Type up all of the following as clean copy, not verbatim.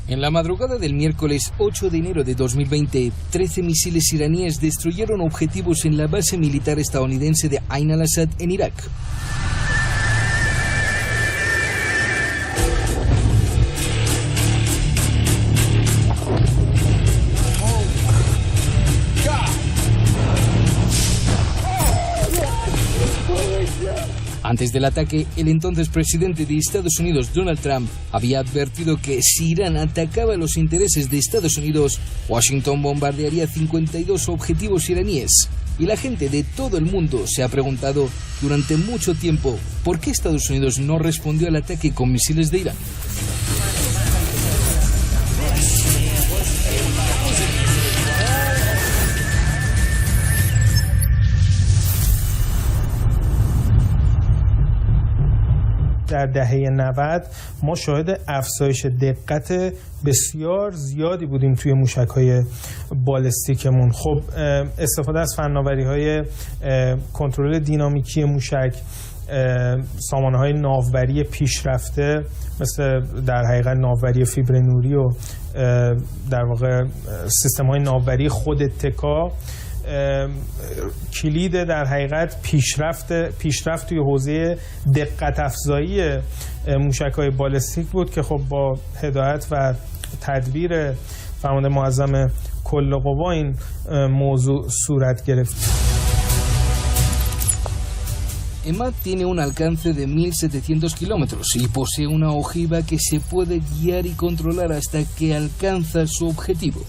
En la madrugada del miércoles 8 de enero de 2020, 13 misiles iraníes destruyeron objetivos en la base militar estadounidense de Ain al-Assad en Irak. Antes del ataque, el entonces presidente de Estados Unidos, Donald Trump, había advertido que si Irán atacaba los intereses de Estados Unidos, Washington bombardearía 52 objetivos iraníes. Y la gente de todo el mundo se ha preguntado durante mucho tiempo por qué Estados Unidos no respondió al ataque con misiles de Irán. در دهه 90 ما شاهد افزایش دقت بسیار زیادی بودیم توی موشک‌های بالستیکمون. خب استفاده از فناوری‌های کنترل دینامیکی موشک، سامانه‌های ناوبری پیشرفته مثل در حقیقت ناوبری فیبر نوری و در واقع سیستم‌های ناوبری خود اتکا کلید در حقیقت پیشرفت توی حوزه دقت افزایی موشک‌های بالستیک بود که خب با هدایت و تدبیر فرمانده معظم کل قوا این موضوع صورت گرفت. EMAD tiene un alcance de 1.700 kilómetros y posee una ojiva que se puede guiar y controlar hasta que alcanza su objetivo.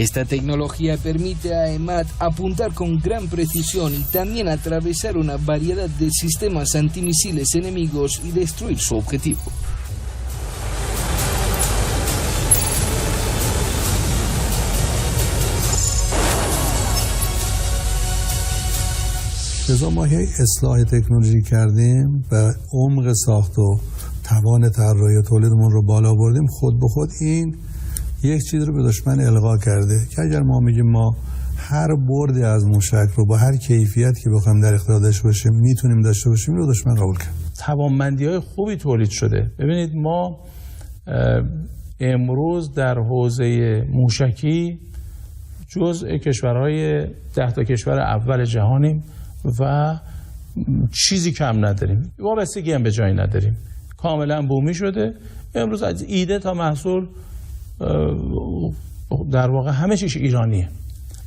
Esta tecnología permite a EMAD apuntar con gran precisión y también atravesar una variedad de sistemas antimisiles enemigos y destruir su objetivo. لذا ما اصلاح تکنولوژی کردیم و عمق ساخت و توان طراحی تولیدمون رو بالا بردیم. خود به خود این یک چیز رو به دشمن القا کرده که اگر ما میگیم ما هر بردی از موشک رو با هر کیفیت که بخوایم در اختیار داشته باشیم میتونیم داشته باشیم رو دشمن قبول کرد. توانمندی‌های خوبی تولید شده. ببینید ما امروز در حوزه موشکی جزء کشورهای 10 تا کشور اول جهانیم و چیزی کم نداریم. وابستگی هم به جایی نداریم. کاملا بومی شده. امروز از ایده تا محصول در واقع همه چیز ایرانیه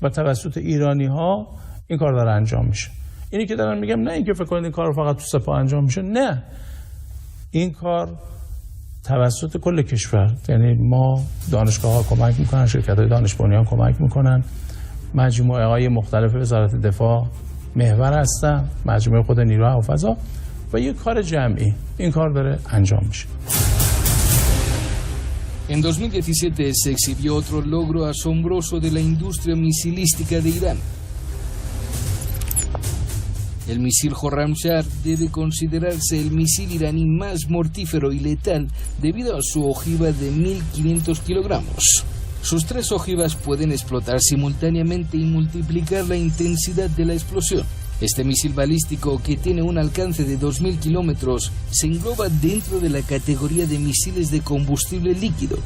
و توسط ایرانی ها این کار داره انجام میشه. اینی که دارم میگم نه اینکه فکر کنید این کار فقط تو سپاه انجام میشه، نه، این کار توسط کل کشور، یعنی ما دانشگاه ها کمک میکنن، شرکت های دانش بنیان کمک میکنن، مجموعه های مختلف وزارت دفاع محور هستن، مجموعه خود نیروی هوافضا و یک کار جمعی این کار داره انجام میشه. En 2017 se exhibió otro logro asombroso de la industria misilística de Irán. El misil Khorramshahr debe considerarse el misil iraní más mortífero y letal debido a su ojiva de 1.500 kilogramos. Sus 3 ojivas pueden explotar simultáneamente y multiplicar la intensidad de la explosión. Este misil balístico, que tiene un alcance de 2.000 kilómetros, se engloba dentro de la categoría de misiles de combustible líquido.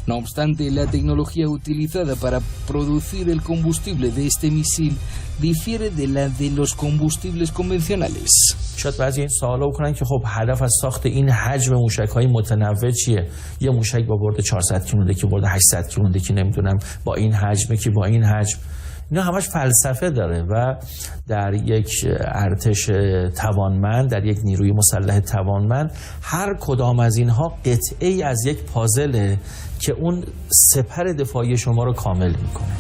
No obstante, la tecnología utilizada para producir el combustible de este misil difiere de la de los combustibles convencionales. شاید بعضی این سوالا بکنن که خب هدف از ساخت این حجم موشک‌های متنوع چیه؟ یه موشک با برد 400 کیلومتری، برد 800 کیلومتری، نمیدونم با این حجم که با این حجم، اینا همش فلسفه داره و در یک ارتش توانمند، در یک نیروی مسلح توانمند، هر کدام از اینها قطعه‌ای از یک پازله که اون سپر دفاعی شما رو کامل میکنه.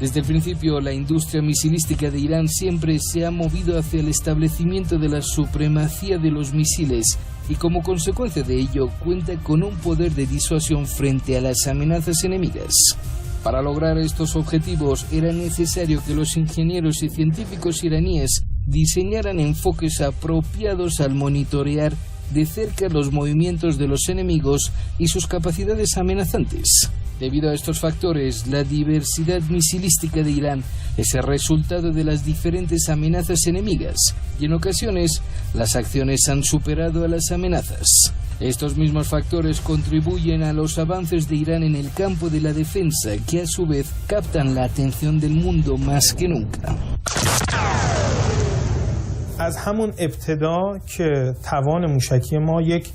Desde el principio, la industria misilística de Irán siempre se ha movido hacia el establecimiento de la supremacía de los misiles y como consecuencia de ello cuenta con un poder de disuasión frente a las amenazas enemigas. Para lograr estos objetivos era necesario que los ingenieros y científicos iraníes diseñaran enfoques apropiados al monitorear de cerca los movimientos de los enemigos y sus capacidades amenazantes. Debido a estos factores, la diversidad misilística de Irán es el resultado de las diferentes amenazas enemigas y en ocasiones las acciones han superado a las amenazas. Estos mismos factores contribuyen a los avances de Irán en el campo de la defensa, que a su vez captan la atención del mundo más que nunca. از همون ابتدا که توان موشکی ما یک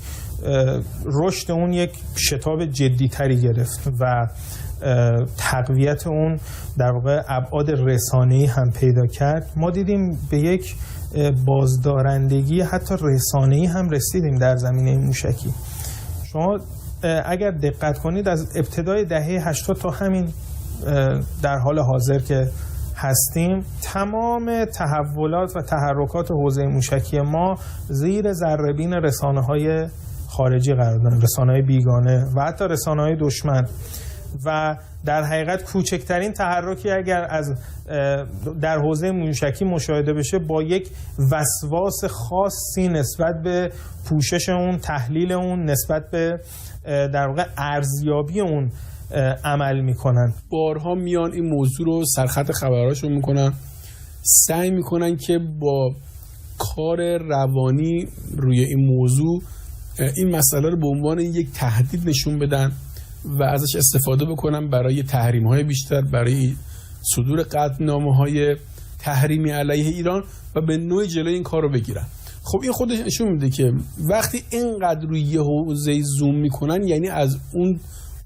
رشد اون یک شتاب جدی‌تری گرفت و تقویت اون در واقع ابعاد رسانه‌ای هم پیدا کرد، ما دیدیم به یک بازدارندگی حتی رسانه‌ای هم رسیدیم در زمینه موشکی. شما اگر دقت کنید از ابتدای دهه 80 تا همین در حال حاضر که هستیم، تمام تحولات و تحرکات حوزه موشکی ما زیر ذره‌بین رسانه‌های خارجی قرار دارن، رسانه‌های بیگانه و حتی رسانه‌های دشمن. و در حقیقت کوچکترین تحرکی اگر از در حوزه موشکی مشاهده بشه با یک وسواس خاصی نسبت به پوشش اون، تحلیل اون، نسبت به در واقع ارزیابی اون عمل میکنن. بارها میان این موضوع رو سرخط خبرهاشون میکنن، سعی میکنن که با کار روانی روی این موضوع این مسئله رو به عنوان یک تهدید نشون بدن و ازش استفاده بکنن برای تحریم‌های بیشتر، برای صدور قطعنامه‌های تحریمی علیه ایران و به نوعی جلوی این کار رو بگیرن. خب این خودش نشون میده که وقتی اینقدر روی یه حوزه زوم میکنن، یعنی از اون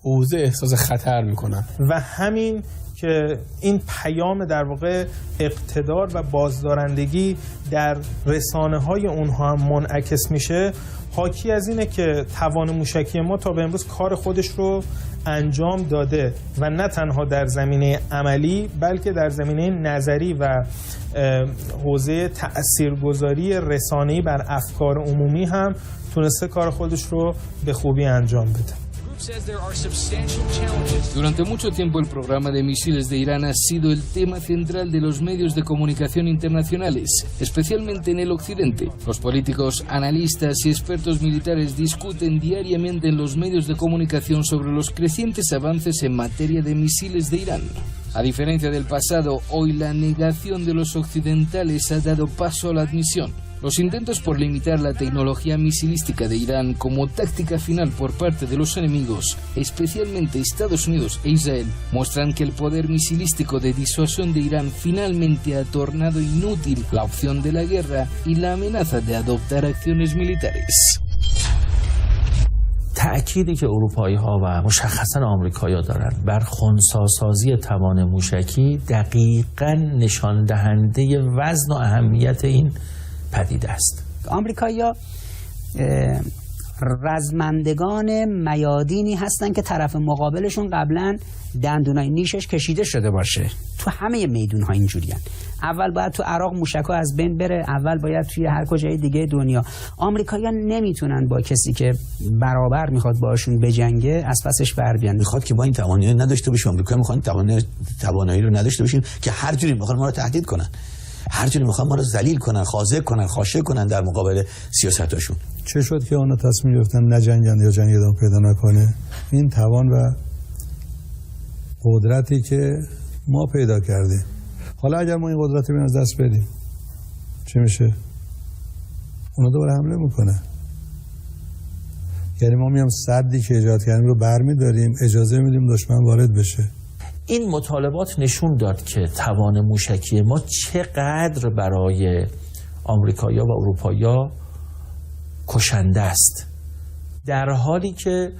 حوزه احساس خطر میکنن و همین که این پیام در واقع اقتدار و بازدارندگی در رسانه‌های اونها هم منعکس میشه، حاکی از اینه که توان موشکی ما تا به امروز کار خودش رو انجام داده و نه تنها در زمینه عملی بلکه در زمینه نظری و حوزه تأثیرگذاری رسانه‌ای بر افکار عمومی هم تونسته کار خودش رو به خوبی انجام بده. Durante mucho tiempo el programa de misiles de Irán ha sido el tema central de los medios de comunicación internacionales, especialmente en el occidente. Los políticos, analistas y expertos militares discuten diariamente en los medios de comunicación sobre los crecientes avances en materia de misiles de Irán. A diferencia del pasado, hoy la negación de los occidentales ha dado paso a la admisión. Los intentos por limitar la tecnología misilística de Irán como táctica final por parte de los enemigos, especialmente Estados Unidos e Israel, muestran que el poder misilístico de disuasión de Irán finalmente ha tornado inútil la opción de la guerra y la amenaza de adoptar acciones militares. تأکیدی که اروپایی‌ها و مشخصاً آمریکایی‌ها دارند بر خنثی‌سازی توان موشکی دقیقاً نشان دهنده وزن و اهمیت این پدیده است. آمریکایی‌ها رزمندگان میادینی هستن که طرف مقابلشون قبلا دندونای نیشش کشیده شده باشه. تو همه میدون‌ها اینجوریان. اول باید تو عراق موشک‌ها از بین بره، اول باید توی هر کجای دیگه دنیا. آمریکایی‌ها نمیتونن با کسی که برابر میخواد باشون بجنگه از پسش بر بیان. میخواد که با این توانایی نداشته باشه. آمریکا میخواد توانایی رو نداشته باشیم که هر جوری میخوان ما رو تهدید کنن. هر جوری میخوان ما رو ذلیل کنن، خاضع کنن، خاشه کنن در مقابل سیاستاشون. چه شد که اونا تصمیم گرفتن نجنگن یا جنگ ادامه پیدا نکنه؟ این توان و قدرتی که ما پیدا کردیم. حالا اگر ما این قدرت رو از دست بدیم چی میشه؟ اونا دوباره حمله میکنه. یعنی ما میام سدی که ایجاد کردیم رو برمیداریم، اجازه میدیم دشمن وارد بشه. این مطالبات نشون داد که توان موشکی ما چقدر برای آمریکایی‌ها و اروپایی‌ها کشنده است، در حالی که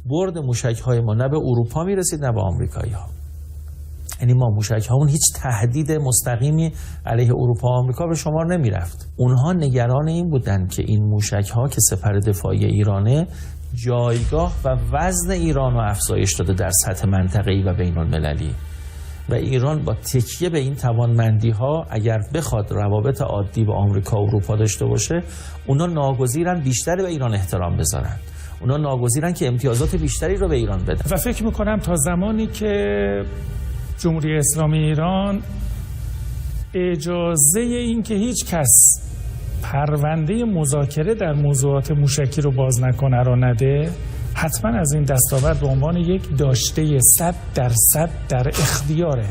برد موشک‌های ما نه به اروپا میرسید نه به آمریکایی‌ها. یعنی ما موشک‌هامون هیچ تهدید مستقیمی علیه اروپا و آمریکا به شمار نمیرفت. اونها نگران این بودن که این موشک‌ها که سپر دفاعی ایرانه جایگاه و وزن ایران رو افزایش داده در سطح منطقه‌ای و بین‌المللی و ایران با تکیه به این توانمندی‌ها اگر بخواد روابط عادی با آمریکا و اروپا داشته باشه، اونا ناگزیرن بیشتر به ایران احترام بذارن، اونا ناگزیرن که امتیازات بیشتری رو به ایران بدن. و فکر می‌کنم تا زمانی که جمهوری اسلامی ایران اجازه این که هیچ کس پرونده مذاکره در موضوعات موشکی رو باز نکنه رو نده، حتما از این دستاورد به عنوان یک داشته 100% در اختیار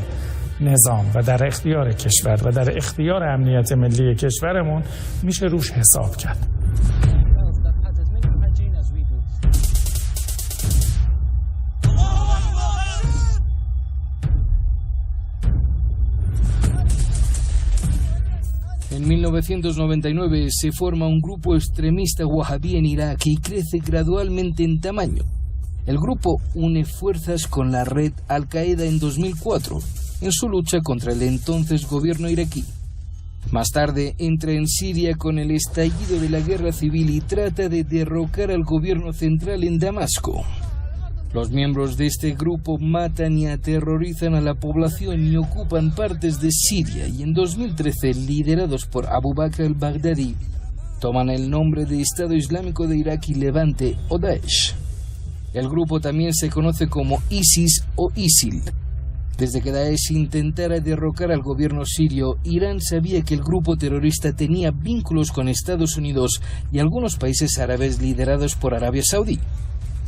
نظام و در اختیار کشور و در اختیار امنیت ملی کشورمون میشه روش حساب کرد. En 1999 se forma un grupo extremista wahhabí en Irak y crece gradualmente en tamaño. El grupo une fuerzas con la red Al-Qaeda en 2004 en su lucha contra el entonces gobierno iraquí. Más tarde entra en Siria con el estallido de la guerra civil y trata de derrocar al gobierno central en Damasco. Los miembros de este grupo matan y aterrorizan a la población y ocupan partes de Siria, y en 2013, liderados por Abu Bakr al-Baghdadi, toman el nombre de Estado Islámico de Irak y Levante o Daesh. El grupo también se conoce como ISIS o ISIL. Desde que Daesh intentara derrocar al gobierno sirio, Irán sabía que el grupo terrorista tenía vínculos con Estados Unidos y algunos países árabes liderados por Arabia Saudí.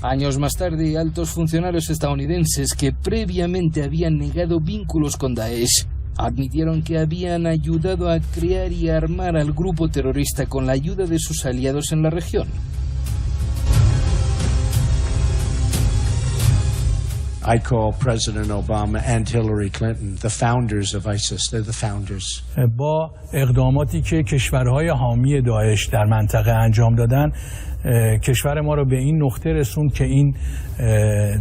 Años más tarde, altos funcionarios estadounidenses que previamente habían negado vínculos con Daesh admitieron que habían ayudado a crear y armar al grupo terrorista con la ayuda de sus aliados en la región. I call President Obama and Hillary Clinton the founders of ISIS. They're the founders. با اقداماتی که کشورهای حامی داعش در منطقه انجام دادن، کشور ما رو به این نقطه رسوند که این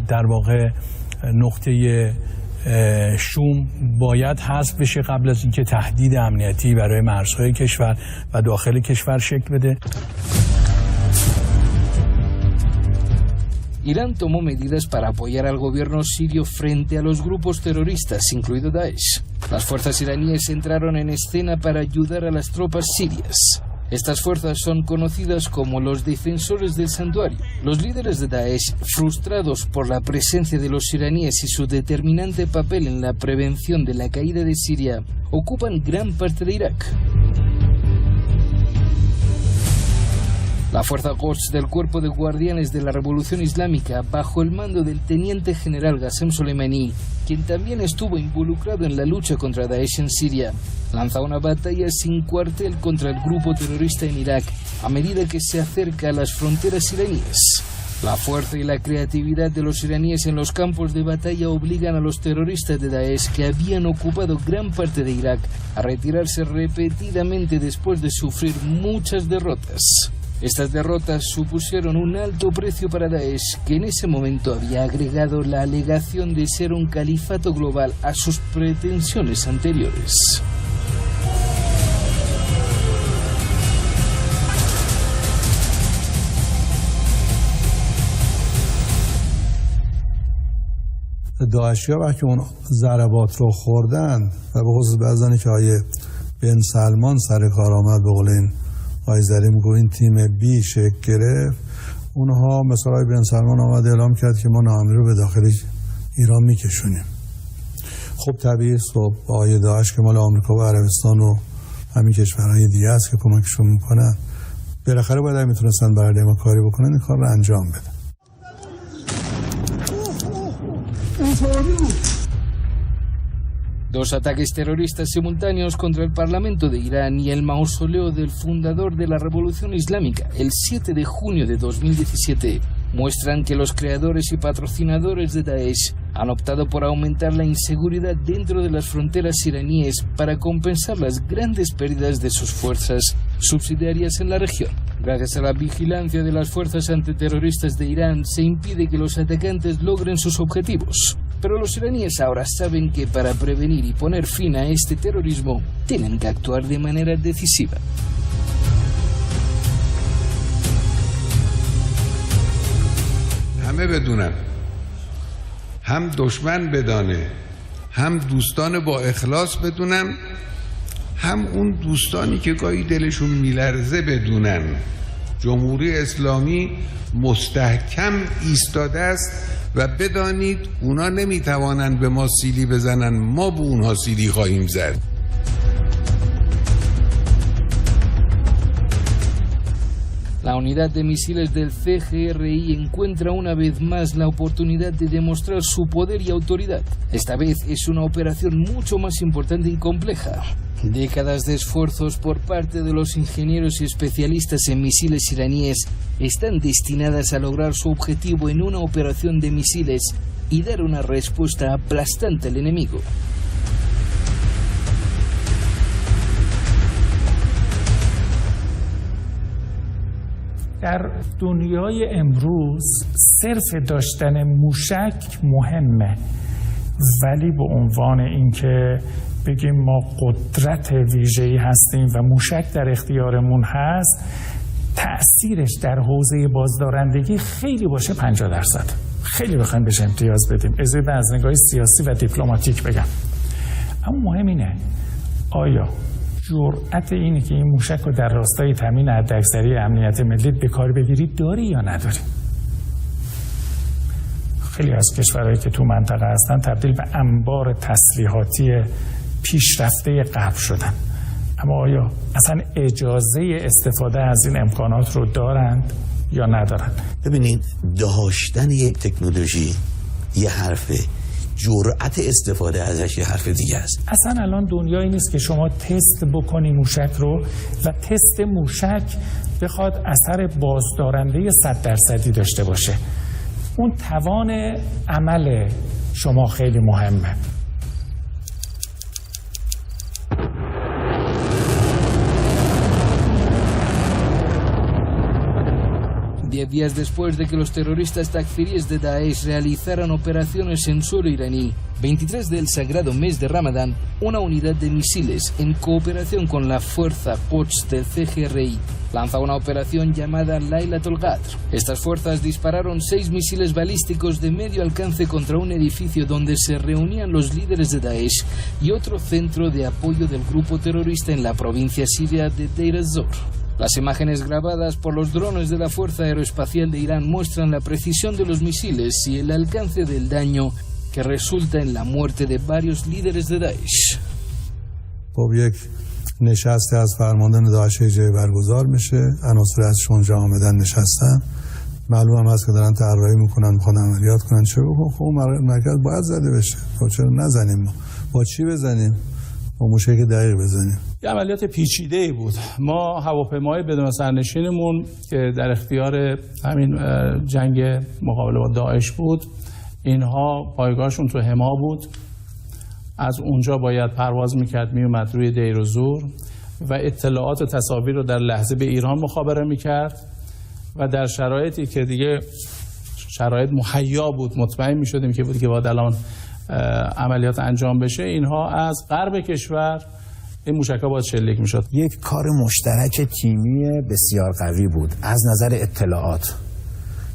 در واقع نقطه شوم باید حذف بشه قبل از اینکه تهدید امنیتی برای مرزهای کشور و داخل کشور شکل بده. Irán tomó medidas para apoyar al gobierno sirio frente a los grupos terroristas, incluido Daesh. Las fuerzas iraníes entraron en escena para ayudar a las tropas sirias. Estas fuerzas son conocidas como los defensores del santuario. Los líderes de Daesh, frustrados por la presencia de los iraníes y su determinante papel en la prevención de la caída de Siria, ocupan gran parte de Irak. La fuerza Quds del Cuerpo de Guardianes de la Revolución Islámica, bajo el mando del teniente general Qasem Soleimani, quien también estuvo involucrado en la lucha contra Daesh en Siria, lanza una batalla sin cuartel contra el grupo terrorista en Irak a medida que se acerca a las fronteras iraníes. La fuerza y la creatividad de los iraníes en los campos de batalla obligan a los terroristas de Daesh, que habían ocupado gran parte de Irak, a retirarse repetidamente después de sufrir muchas derrotas. Estas derrotas supusieron un alto precio para Daesh, que en ese momento había agregado la alegación de ser un califato global a sus pretensiones anteriores. داعشی‌ها وقتی اون ضربات رو خوردن و به خصوص بعضی که آیه بن سلمان سر کار آمد، به قول این آقای زری میگه این تیم بی شکل گرفت، اونها مثلا آقای بن سلمان آمد اعلام کرد که ما ناامنی رو به داخل ایران میکشونیم. خب طبیعی است با آقای داعش که مال آمریکا و عربستان و همین کشورهای دیگه است که کمکشون میکنن، بالاخره باید هم میتونستن برای ما کاری بکنن، این کار رو انجام بدن. Dos ataques terroristas simultáneos contra el Parlamento de Irán y el mausoleo del fundador de la Revolución Islámica, el 7 de junio de 2017, muestran que los creadores y patrocinadores de Daesh han optado por aumentar la inseguridad dentro de las fronteras iraníes para compensar las grandes pérdidas de sus fuerzas subsidiarias en la región. Gracias a la vigilancia de las fuerzas antiterroristas de Irán, se impide que los atacantes logren sus objetivos. Pero los iraníes ahora saben que para prevenir y poner fin a este terrorismo, tienen que actuar de manera decisiva. همه بدونن، هم دشمن بدانه، هم دوستان با اخلاص بدونن، هم اون دوستانی که گاهی دلشون میلرزه بدونن جمهوری اسلامی مستحکم ایستاده است و بدانید اونا نمیتوانند به ما سیلی بزنن، ما به اونها سیلی خواهیم زد. La unidad de misiles del CGRI encuentra una vez más la oportunidad de demostrar su poder y autoridad. Esta vez es una operación mucho más importante y compleja. Décadas de esfuerzos por parte de los ingenieros y especialistas en misiles iraníes están destinadas a lograr su objetivo en una operación de misiles y dar una respuesta aplastante al enemigo. در دنیای امروز صرف داشتن موشک مهمه، ولی به عنوان اینکه بگیم ما قدرت ویژه‌ای هستیم و موشک در اختیارمون هست، تأثیرش در حوزه بازدارندگی خیلی باشه 50%. خیلی بخوایم بهش امتیاز بدیم. اجازه از نگاه سیاسی و دیپلماتیک بگم. اما مهم اینه آیا جرأت اینه که این موشک رو در راستای تامین حداکثری امنیت ملی به کار بگیری داری یا نداری؟ خیلی از کشورهایی که تو منطقه هستن تبدیل به انبار تسلیحاتی پیشرفته غرب شدن. اما آیا اصلا اجازه استفاده از این امکانات رو دارند یا ندارند؟ ببینید، داشتن یک تکنولوژی یه حرفه، جرأت استفاده ازش یه حرف دیگه است. اصلا الان دنیایی نیست که شما تست بکنی موشک رو و تست موشک بخواد اثر بازدارنده 100% داشته باشه. اون توان عمل شما خیلی مهمه. Diez días después de que los terroristas takfiríes de Daesh realizaran operaciones en suelo iraní, 23 del sagrado mes de Ramadán, una unidad de misiles en cooperación con la fuerza Quds del CGRI lanza una operación llamada Laylatul Qadr. Estas fuerzas dispararon 6 misiles balísticos de medio alcance contra un edificio donde se reunían los líderes de Daesh y otro centro de apoyo del grupo terrorista en la provincia siria de Deir ez-Zor. Las imágenes grabadas por los drones de la Fuerza Aeroespacial de Irán muestran la precisión de los misiles y el alcance del daño que resulta en la muerte de varios líderes de Daesh. خب یک نشست از فرماندهان داعش جای برگزار میشه، عناصر از شونجا آمدن نشستن، معلوم هم هست که دارن طراحی میکنن، میخوان عملیات کنن، چه بکن؟ خب مرکز باید زده بشه، خب چرا نزنیم؟ ما با چی بزنیم؟ با موشک دقیق بزنیم. یه عملیات پیچیده‌ای بود. ما هواپیمای بدون سرنشینمون که در اختیار همین جنگ مقابله با داعش بود، اینها پایگاهشون تو حما بود. از اونجا باید پرواز میکرد میومد روی دیر الزور و اطلاعات و تصاویر رو در لحظه به ایران مخابره میکرد و در شرایطی که دیگه شرایط مهیا بود، مطمئن میشدیم که بود که باید الان عملیات انجام بشه، اینها از غرب کشور این موشک‌ها باید شلیک میشد. یک کار مشترک تیمی بسیار قوی بود از نظر اطلاعات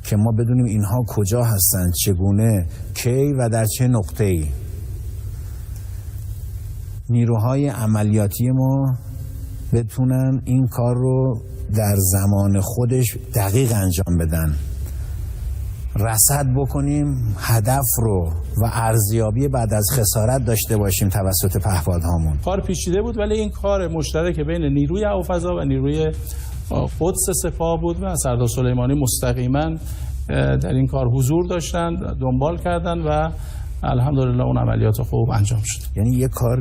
که ما بدونیم اینها کجا هستند، چگونه، کی و در چه نقطه‌ای. نیروهای عملیاتی ما بتونن این کار رو در زمان خودش دقیق انجام بدن، رصد بکنیم هدف رو و ارزیابی بعد از خسارت داشته باشیم توسط پهپادهامون. کار پیچیده بود ولی این کار مشترک بین نیروی هوافضا و نیروی قدس سپاه بود و سردار سلیمانی مستقیما در این کار حضور داشتن، دنبال کردن و الحمدلله اون عملیات خوب انجام شد. یعنی یک کار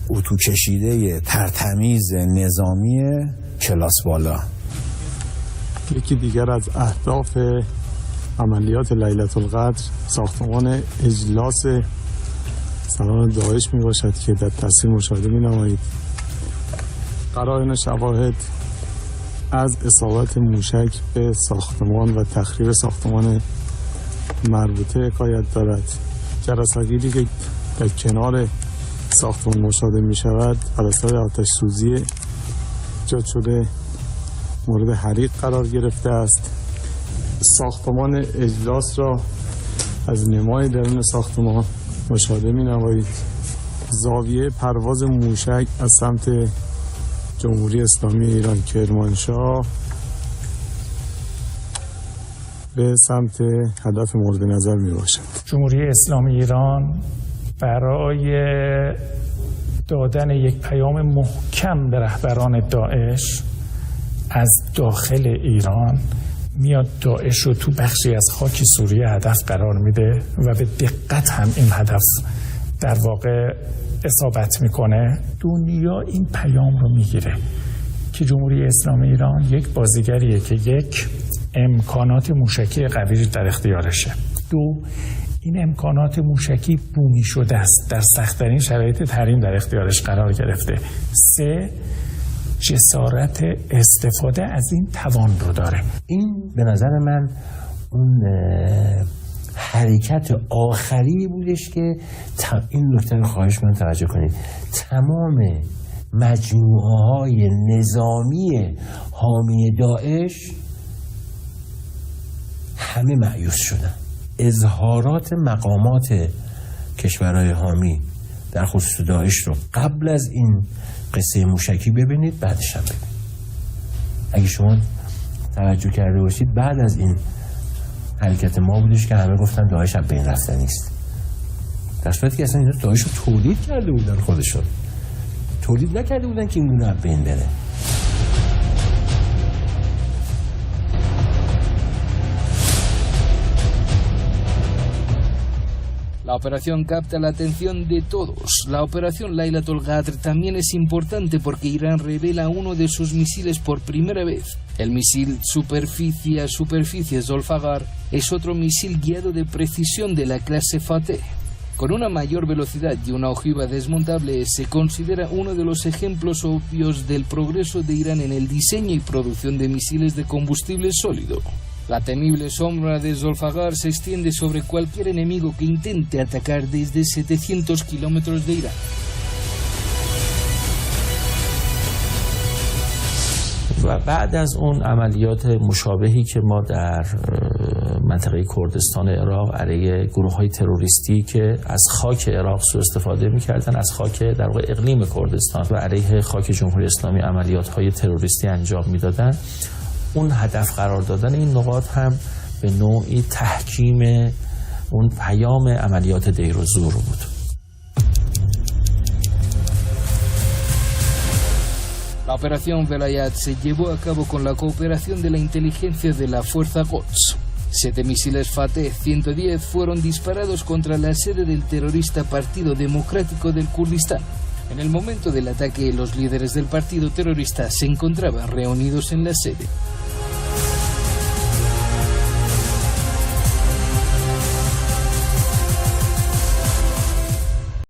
اتو کشیده ترتمیز نظامی کلاس بالا. یکی دیگر از اهداف عملیات لیلة القدر ساختمان اجلاس سران داعش می باشد که در تصویر مشاهده می نمایید. قرائن شواهد از اصابت موشک به ساختمان و تخریب ساختمان مربوطه حکایت دارد. جرثه‌گیری که در کنار ساختمان مشاهده می شود بر اثر آتش سوزی ایجاد شده مورد حریق قرار گرفته است. ساختمان اجلاس را از نمای درون ساختمان مشاهده می نمایید. زاویه پرواز موشک از سمت جمهوری اسلامی ایران کرمانشاه به سمت هدف مورد نظر می باشد. جمهوری اسلامی ایران برای دادن یک پیام محکم به رهبران داعش از داخل ایران میاد داعش رو تو بخشی از خاک سوریه هدف قرار میده و به دقت هم این هدف در واقع اصابت میکنه. دنیا این پیام رو میگیره که جمهوری اسلامی ایران یک بازیگریه که یک، امکانات موشکی قوی در اختیارشه، دو، این امکانات موشکی بومی شده است، در سخت‌ترین شرایط تحریم در اختیارش قرار گرفته، سه، جسارت استفاده از این توان رو داره. این به نظر من اون حرکت آخری بودش که این نکته رو خواهش من توجه کنید، تمام مجموعه‌های نظامی حامی داعش همه مایوس شدن. اظهارات مقامات کشورهای حامی در خصوص داعش رو قبل از این قصه موشکی ببینید، بعدش هم ببینید. اگه شما توجه کرده باشید بعد از این حرکت ما بودش که همه گفتن داعش هم بین رفته نیست، در صورتی که اصلا اینا داعش رو تولید کرده بودن، خودشون تولید نکرده بودن که این گونه بین بره. La operación capta la atención de todos. La operación Laylatul Qadr también es importante porque Irán revela uno de sus misiles por primera vez. El misil superficie a superficie Zolfaghar es otro misil guiado de precisión de la clase Fateh. Con una mayor velocidad y una ojiva desmontable, se considera uno de los ejemplos obvios del progreso de Irán en el diseño y producción de misiles de combustible sólido. La temible sombra de Zolfaghar se extiende sobre cualquier enemigo que intente atacar desde 700 kilómetros de Irán. و بعد از اون عملیات مشابهی که ما در منطقه کردستان عراق علیه گروه‌های تروریستی که از خاک عراق سوء استفاده می‌کردن، از خاک در واقع اقلیم کردستان و علیه خاک جمهوری اسلامی عملیات‌های تروریستی انجام می‌دادن، اون هدف قرار دادن این نقاط هم به نوعی تحکیم اون پیام عملیات دیر و زور بود. La operación Velayat se llevó a cabo con la cooperación de la inteligencia de la Fuerza Quds. 7 misiles Fateh 110 fueron disparados contra la sede del terrorista Partido Democrático del Kurdistán. En el momento del ataque, los líderes del partido terrorista se encontraban reunidos en la sede.